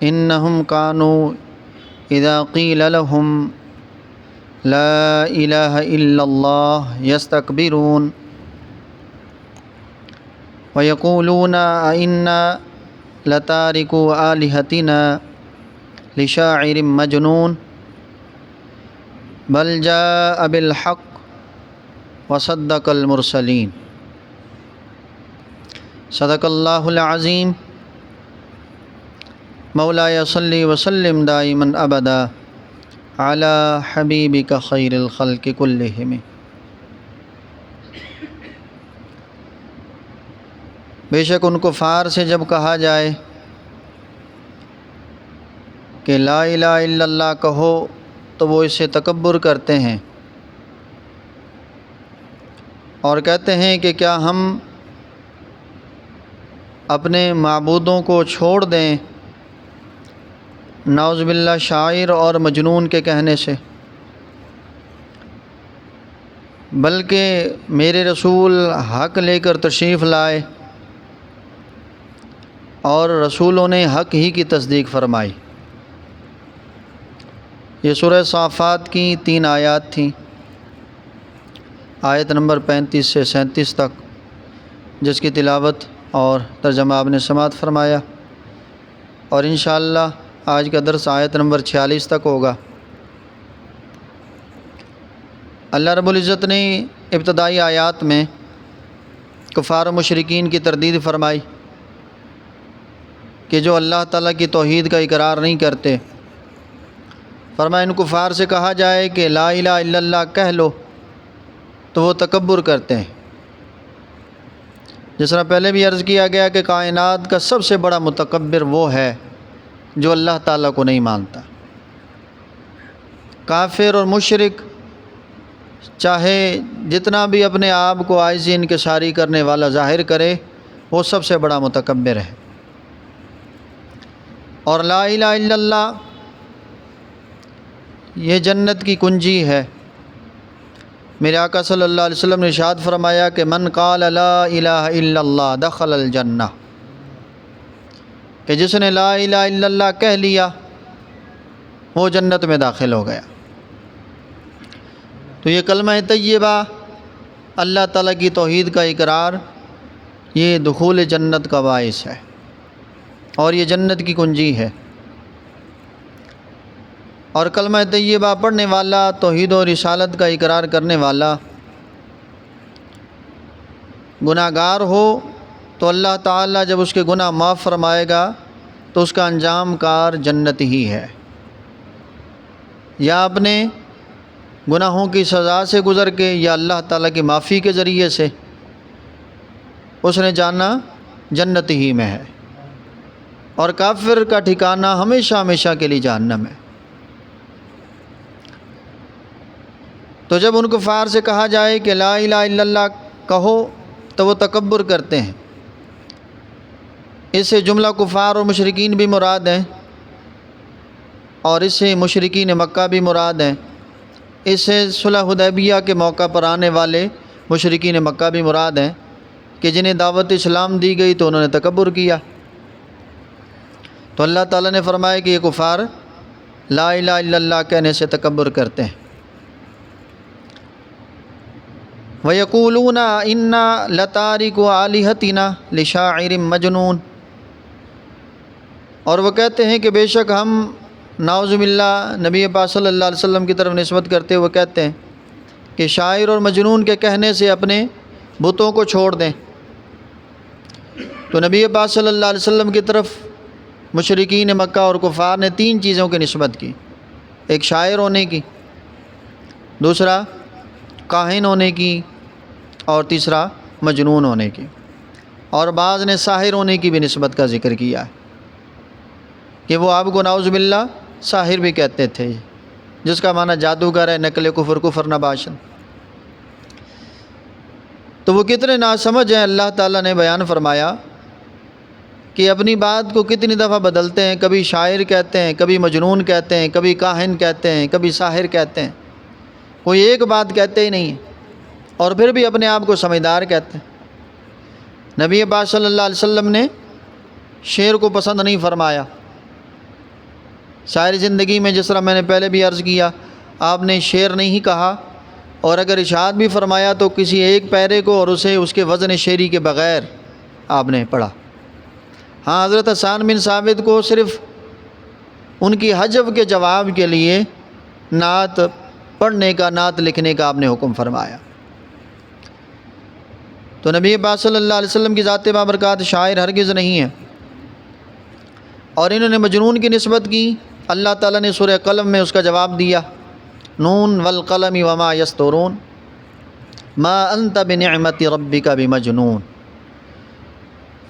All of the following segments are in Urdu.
انہم کانوا اذا قیل لهم لا الہ الا اللہ یستکبرون ویقولون ائنا لتارکو آلہتنا لشاعر مجنون بل جاء بالحق وصدق المرسلین۔ صدق اللہ العظیم۔ مولایا صلی وسلم دائما ابدا علی حبیبک خیر الخلق کلہم۔ بے شک ان کفار سے جب کہا جائے کہ لا الہ الا اللہ کہو تو وہ اس سے تکبر کرتے ہیں اور کہتے ہیں کہ کیا ہم اپنے معبودوں کو چھوڑ دیں نعوذ باللہ شاعر اور مجنون کے کہنے سے، بلکہ میرے رسول حق لے کر تشریف لائے اور رسولوں نے حق ہی کی تصدیق فرمائی۔ یہ سورہ صافات کی 3 آیات تھیں، آیت نمبر 35 سے 37 تک، جس کی تلاوت اور ترجمہ آپ نے سماعت فرمایا، اور انشاءاللہ آج کا درس آیت نمبر 46 تک ہوگا۔ اللہ رب العزت نے ابتدائی آیات میں کفار و مشرکین کی تردید فرمائی کہ جو اللہ تعالیٰ کی توحید کا اقرار نہیں کرتے، فرمایا ان کفار سے کہا جائے کہ لا الہ الا اللہ کہہ لو تو وہ تکبر کرتے ہیں۔ جس طرح پہلے بھی عرض کیا گیا کہ کائنات کا سب سے بڑا متکبر وہ ہے جو اللہ تعالیٰ کو نہیں مانتا۔ کافر اور مشرک چاہے جتنا بھی اپنے آپ کو عاجزی انکساری کرنے والا ظاہر کرے، وہ سب سے بڑا متکبر ہے۔ اور لا الہ الا اللہ یہ جنت کی کنجی ہے۔ میرے آقا صلی اللہ علیہ وسلم نے ارشاد فرمایا کہ من قال لا الہ الا اللہ دخل الجنہ، کہ جس نے لا الہ الا اللہ کہہ لیا وہ جنت میں داخل ہو گیا۔ تو یہ کلمہ طیبہ، اللہ تعالیٰ کی توحید کا اقرار، یہ دخول جنت کا باعث ہے اور یہ جنت کی کنجی ہے۔ اور کلمہ طیبہ پڑھنے والا، توحید و رسالت کا اقرار کرنے والا گناہ گار ہو تو اللہ تعالیٰ جب اس کے گناہ معاف فرمائے گا تو اس کا انجام کار جنت ہی ہے، یا اپنے گناہوں کی سزا سے گزر کے یا اللہ تعالیٰ کی معافی کے ذریعے سے اس نے جانا جنت ہی میں ہے، اور کافر کا ٹھکانہ ہمیشہ ہمیشہ کے لیے جہنم ہے۔ تو جب ان کفار سے کہا جائے کہ لا الہ الا اللہ کہو تو وہ تکبر کرتے ہیں، اس سے جملہ کفار اور مشرکین بھی مراد ہیں، اور اس سے مشرکین مکہ بھی مراد ہیں، اس سے صلح حدیبیہ کے موقع پر آنے والے مشرکین مکہ بھی مراد ہیں کہ جنہیں دعوت اسلام دی گئی تو انہوں نے تکبر کیا۔ تو اللہ تعالیٰ نے فرمایا کہ یہ کفار لا الہ الا اللہ کہنے سے تکبر کرتے ہیں۔ وَيَقُولُونَ إِنَّا لَتَارِكُو آلِهَتِنَا لِشَاعِرٍ مَجْنُونٍ، اور وہ کہتے ہیں کہ بے شک ہم نعوذ باللہ نبی پاک صلی اللہ علیہ وسلم کی طرف نسبت کرتے ہوئے کہتے ہیں کہ شاعر اور مجنون کے کہنے سے اپنے بتوں کو چھوڑ دیں۔ تو نبی پاک صلی اللہ علیہ وسلم کی طرف مشرکین مکہ اور کفار نے 3 چیزوں کی نسبت کی، ایک شاعر ہونے کی، دوسرا کاہن ہونے کی، اور تیسرا مجنون ہونے کی، اور بعض نے ساحر ہونے کی بھی نسبت کا ذکر کیا ہے کہ وہ آپ کو نعوذ باللہ ساحر بھی کہتے تھے، جس کا معنی جادوگر ہے، نقل کفر، کفر نباشن۔ تو وہ کتنے ناسمجھ ہیں، اللہ تعالیٰ نے بیان فرمایا کہ اپنی بات کو کتنی دفعہ بدلتے ہیں، کبھی شاعر کہتے ہیں، کبھی مجنون کہتے ہیں، کبھی کاہن کہتے ہیں، کبھی ساحر کہتے ہیں، کوئی ایک بات کہتے ہی نہیں ہیں، اور پھر بھی اپنے آپ کو سمجھدار کہتے ہیں۔ نبی پاک صلی اللہ علیہ وسلم نے شعر کو پسند نہیں فرمایا، ساری زندگی میں جس طرح میں نے پہلے بھی عرض کیا، آپ نے شعر نہیں کہا، اور اگر ارشاد بھی فرمایا تو کسی ایک پیرے کو اور اسے اس کے وزن شعری کے بغیر آپ نے پڑھا۔ ہاں، حضرت حسان بن ثابت کو صرف ان کی حجب کے جواب کے لیے نعت پڑھنے کا، نعت لکھنے کا آپ نے حکم فرمایا۔ تو نبی پاک صلی اللہ علیہ وسلم کی ذات بابرکات شاعر ہرگز نہیں ہے۔ اور انہوں نے مجنون کی نسبت کی، اللہ تعالیٰ نے سورہ قلم میں اس کا جواب دیا، نون والقلم وما یسطرون ما انت بنعمت ربک بمجنون۔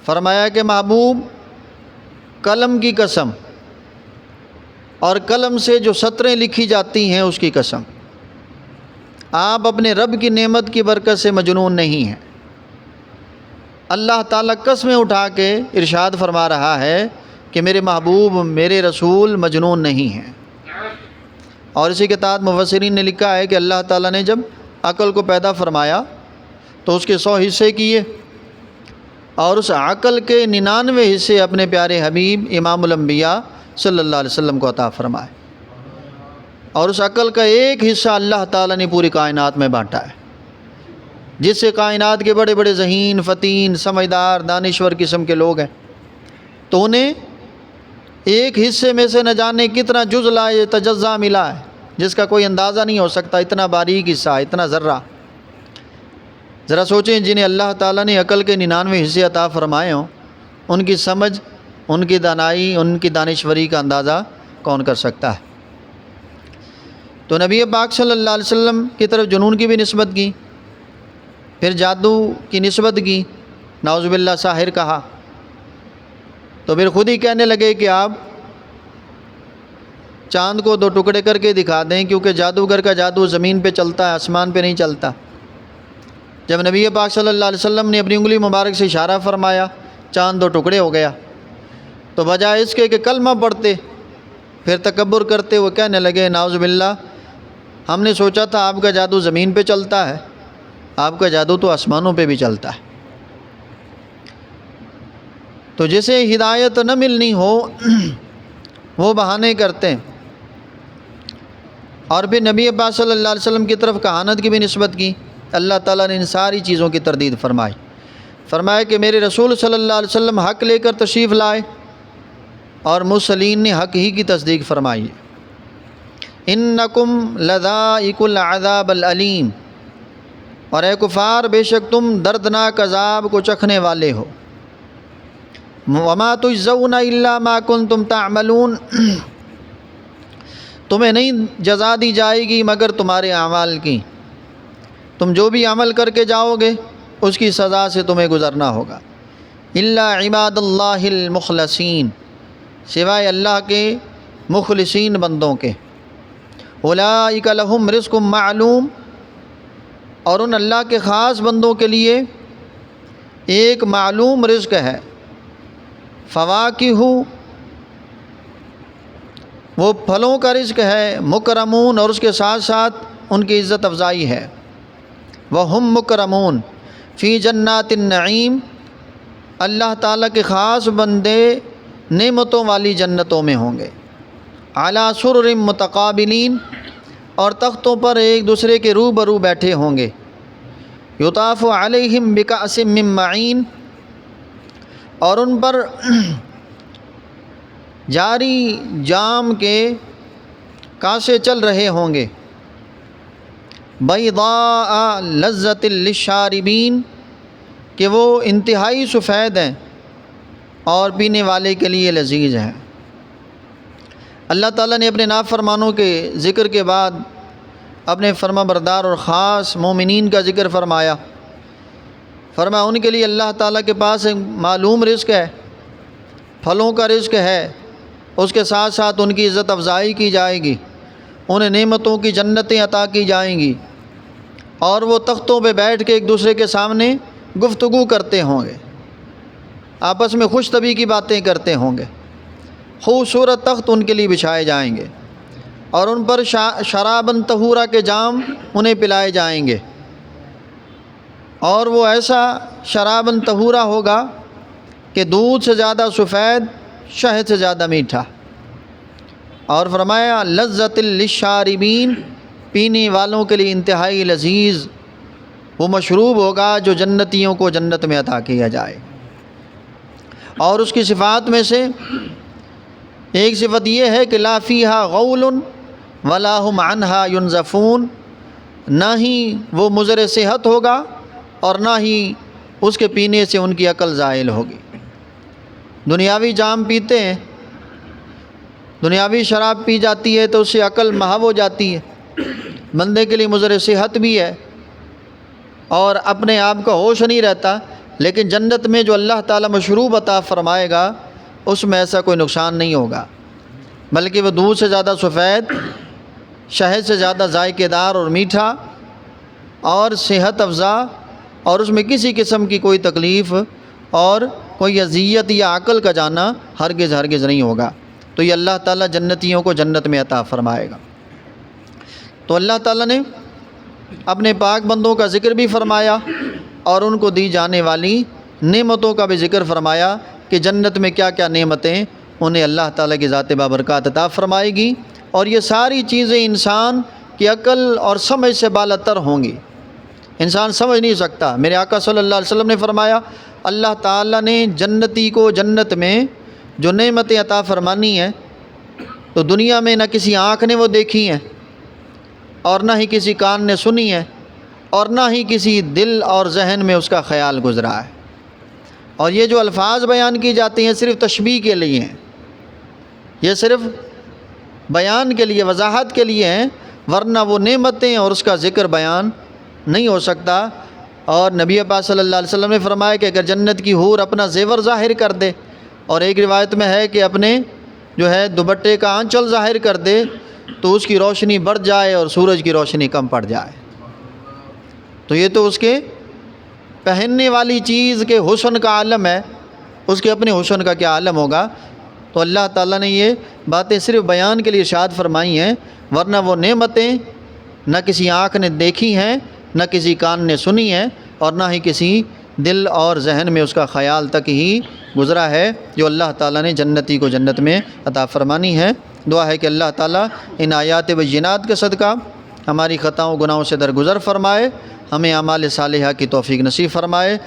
فرمایا کہ محبوب، قلم کی قسم اور قلم سے جو سطریں لکھی جاتی ہیں اس کی قسم، آپ اپنے رب کی نعمت کی برکت سے مجنون نہیں ہیں۔ اللہ تعالیٰ قسمیں اٹھا کے ارشاد فرما رہا ہے کہ میرے محبوب، میرے رسول مجنون نہیں ہیں۔ اور اسی کے تحت مفسرین نے لکھا ہے کہ اللہ تعالیٰ نے جب عقل کو پیدا فرمایا تو اس کے 100 حصے کیے، اور اس عقل کے 99 حصے اپنے پیارے حبیب امام الانبیاء صلی اللہ علیہ وسلم کو عطا فرمائے، اور اس عقل کا ایک حصہ اللہ تعالیٰ نے پوری کائنات میں بانٹا ہے، جس سے کائنات کے بڑے بڑے ذہین، فطین، سمجھدار، دانشور قسم کے لوگ ہیں، تو انہیں ایک حصے میں سے نہ جانے کتنا جز لائے تجزا ملا ہے، جس کا کوئی اندازہ نہیں ہو سکتا، اتنا باریک حصہ، اتنا ذرہ۔ ذرا سوچیں، جنہیں اللہ تعالیٰ نے عقل کے 99 حصے عطا فرمائے ہوں، ان کی سمجھ، ان کی دانائی، ان کی دانشوری کا اندازہ کون کر سکتا ہے؟ تو نبی پاک صلی اللہ علیہ وسلم کی طرف جنون کی بھی نسبت کی، پھر جادو کی نسبت کی، نعوذ باللہ ساحر کہا، تو پھر خود ہی کہنے لگے کہ آپ چاند کو 2 ٹکڑے کر کے دکھا دیں، کیونکہ جادوگر کا جادو زمین پہ چلتا ہے، آسمان پہ نہیں چلتا۔ جب نبی پاک صلی اللہ علیہ وسلم نے اپنی انگلی مبارک سے اشارہ فرمایا، چاند 2 ٹکڑے ہو گیا، تو بجائے اس کے کہ کلمہ پڑھتے، پھر تکبر کرتے وہ کہنے لگے، نعوذ باللہ، ہم نے سوچا تھا آپ کا جادو زمین پہ چلتا ہے، آپ کا جادو تو آسمانوں پہ بھی چلتا ہے۔ تو جسے ہدایت نہ ملنی ہو وہ بہانے کرتے ہیں۔ اور پھر نبی پاک صلی اللہ علیہ وسلم کی طرف کہانت کی بھی نسبت کی، اللہ تعالیٰ نے ان ساری چیزوں کی تردید فرمائی، فرمایا کہ میرے رسول صلی اللہ علیہ وسلم حق لے کر تشریف لائے، اور مرسلین نے حق ہی کی تصدیق فرمائی۔ انکم لذائق العذاب العلیم، اور اے کفار، بے شک تم دردناک عذاب کو چکھنے والے ہو۔ وما تجزون الا ما کنتم تعملون، تمہیں نہیں جزا دی جائے گی مگر تمہارے اعمال کی، تم جو بھی عمل کر کے جاؤ گے اس کی سزا سے تمہیں گزرنا ہوگا۔ الا عباد اللہ المخلصین، سوائے اللہ کے مخلصین بندوں کے۔ اولئک لہم رزق معلوم، اور ان اللہ کے خاص بندوں کے لیے ایک معلوم رزق ہے۔ فواکہ، وہ پھلوں کا رزق ہے۔ مکرمون، اور اس کے ساتھ ساتھ ان کی عزت افزائی ہے۔ وہم مکرمون فی جنات النعیم، اللہ تعالیٰ کے خاص بندے نعمتوں والی جنتوں میں ہوں گے۔ علی سرر متقابلین، اور تختوں پر ایک دوسرے کے روبرو بیٹھے ہوں گے۔ یطاف علیہم بکأس من معین، اور ان پر جاری جام کے کاسے چل رہے ہوں گے۔ بیضاء لذۃ للشاربین، کہ وہ انتہائی سفید ہیں اور پینے والے کے لیے لذیذ ہیں۔ اللہ تعالیٰ نے اپنے نافرمانوں کے ذکر کے بعد اپنے فرما بردار اور خاص مومنین کا ذکر فرمایا۔ فرمایا ان کے لیے اللہ تعالیٰ کے پاس ایک معلوم رزق ہے، پھلوں کا رزق ہے، اس کے ساتھ ساتھ ان کی عزت افزائی کی جائے گی، انہیں نعمتوں کی جنتیں عطا کی جائیں گی، اور وہ تختوں پہ بیٹھ کے ایک دوسرے کے سامنے گفتگو کرتے ہوں گے، آپس میں خوش طبعی کی باتیں کرتے ہوں گے۔ خوبصورت تخت ان کے لیے بچھائے جائیں گے، اور ان پر شراباً طہورا کے جام انہیں پلائے جائیں گے، اور وہ ایسا شراباً طہورا ہوگا کہ دودھ سے زیادہ سفید، شہد سے زیادہ میٹھا۔ اور فرمایا لذت للشاربین، پینے والوں کے لیے انتہائی لذیذ وہ مشروب ہوگا جو جنتیوں کو جنت میں عطا کیا جائے۔ اور اس کی صفات میں سے ایک صفت یہ ہے کہ لا فیہا غول ولا ہم عنہا ینزفون، نہ ہی وہ مضر صحت ہوگا اور نہ ہی اس کے پینے سے ان کی عقل زائل ہوگی۔ دنیاوی جام پیتے ہیں، دنیاوی شراب پی جاتی ہے تو اس سے عقل محو ہو جاتی ہے، بندے کے لیے مضر صحت بھی ہے اور اپنے آپ کا ہوش نہیں رہتا، لیکن جنت میں جو اللہ تعالیٰ مشروب عطا فرمائے گا اس میں ایسا کوئی نقصان نہیں ہوگا، بلکہ وہ دودھ سے زیادہ سفید، شہد سے زیادہ ذائقے دار اور میٹھا اور صحت افزا، اور اس میں کسی قسم کی کوئی تکلیف اور کوئی اذیت یا عقل کا جانا ہرگز نہیں ہوگا۔ تو یہ اللہ تعالیٰ جنتیوں کو جنت میں عطا فرمائے گا۔ تو اللہ تعالیٰ نے اپنے پاک بندوں کا ذکر بھی فرمایا اور ان کو دی جانے والی نعمتوں کا بھی ذکر فرمایا کہ جنت میں کیا کیا نعمتیں انہیں اللہ تعالیٰ کی ذات بابرکات عطا فرمائے گی، اور یہ ساری چیزیں انسان کی عقل اور سمجھ سے بالاتر ہوں گی، انسان سمجھ نہیں سکتا۔ میرے آقا صلی اللہ علیہ وسلم نے فرمایا اللہ تعالیٰ نے جنتی کو جنت میں جو نعمتیں عطا فرمانی ہیں تو دنیا میں نہ کسی آنکھ نے وہ دیکھی ہیں اور نہ ہی کسی کان نے سنی ہے اور نہ ہی کسی دل اور ذہن میں اس کا خیال گزرا ہے۔ اور یہ جو الفاظ بیان کی جاتی ہیں صرف تشبیہ کے لیے ہیں، یہ صرف بیان کے لیے، وضاحت کے لیے ہیں، ورنہ وہ نعمتیں اور اس کا ذکر بیان نہیں ہو سکتا۔ اور نبی پاک صلی اللہ علیہ وسلم نے فرمایا کہ اگر جنت کی حور اپنا زیور ظاہر کر دے، اور ایک روایت میں ہے کہ اپنے جو ہے دوپٹے کا آنچل ظاہر کر دے تو اس کی روشنی بڑھ جائے اور سورج کی روشنی کم پڑ جائے، تو یہ تو اس کے پہننے والی چیز کے حسن کا عالم ہے، اس کے اپنے حسن کا کیا عالم ہوگا۔ تو اللہ تعالیٰ نے یہ باتیں صرف بیان کے لیے ارشاد فرمائی ہیں، ورنہ وہ نعمتیں نہ کسی آنکھ نے دیکھی ہیں، نہ کسی کان نے سنی ہیں، اور نہ ہی کسی دل اور ذہن میں اس کا خیال تک ہی گزرا ہے، جو اللہ تعالیٰ نے جنتی کو جنت میں عطا فرمانی ہے۔ دعا ہے کہ اللہ تعالیٰ ان آیات بینات کے صدقہ ہماری خطاؤں گناہوں سے درگزر فرمائے، ہمیں اعمال صالحہ کی توفیق نصیب فرمائے۔